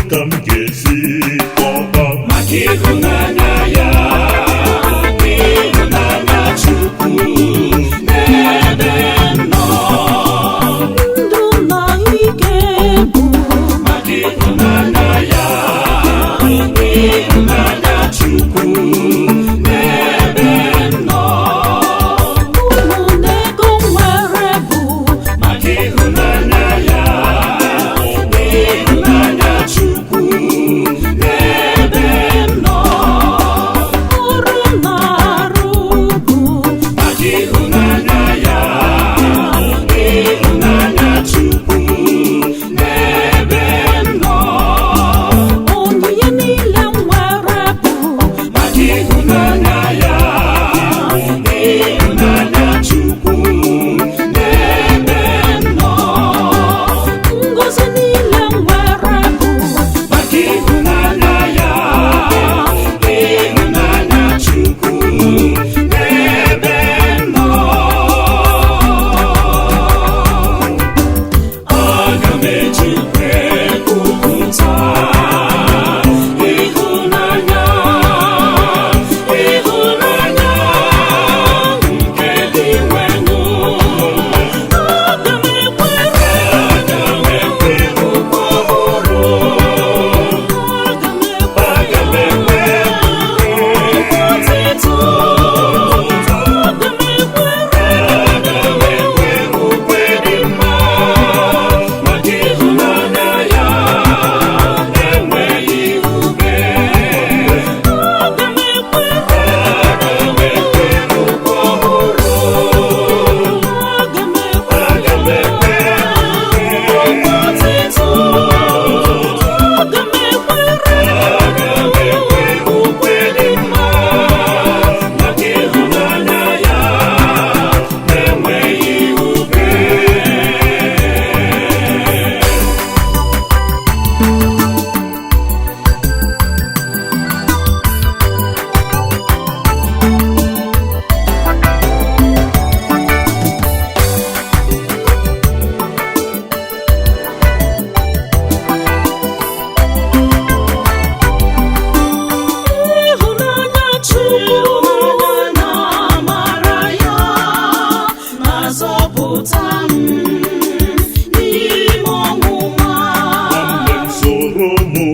ka m ga-esi kpọba maka ịhụnanya ya, ịhụnanya Chukwu n'ebe m nọ. Ndụ na ike bụ maka ịhụnanya ya, ịhụnanya Chukwu n'ebe m nọ. ụmụ na ego nwere bụ maka ịhụnanya ya, ịhụnanya Chukwu n'ebe m nọ. ọrụ na-arụ bụ maka ịhụnanya ya, ịhụnanya Chukwu n'ebe m nọ. onyinye niile nwere bụ maka ịhụnanya ya, ịhụnanya Chukwu n'ebe m nọ. ngozi niile nwere bụ maka ịhụnanya ya, ịhụnanya Chukwu n'ebe m nọ. Aga m ejikwa kwupụta ịhụnanya, ịhụnanya nke dị nwenụ. aga m ekwere Aga m ekwe ụkwụ ọhụrụ. aga m Aga m ekwe otito aga m ekwere ukwe dị mma maka ịhụnanya ya enweghị ube. aga m ekwere Aga m ekwe ụkwụ ọhụrụ. aga m ekwere Aga m ekwe otito aga m ekwere ukwe dị mma maka ịhụnanya ya enweghị ube. ịhụnanya Chukwu na amara ya na-azọpụta m n'ime ọnwụnwa. mgbe m soro ụmụ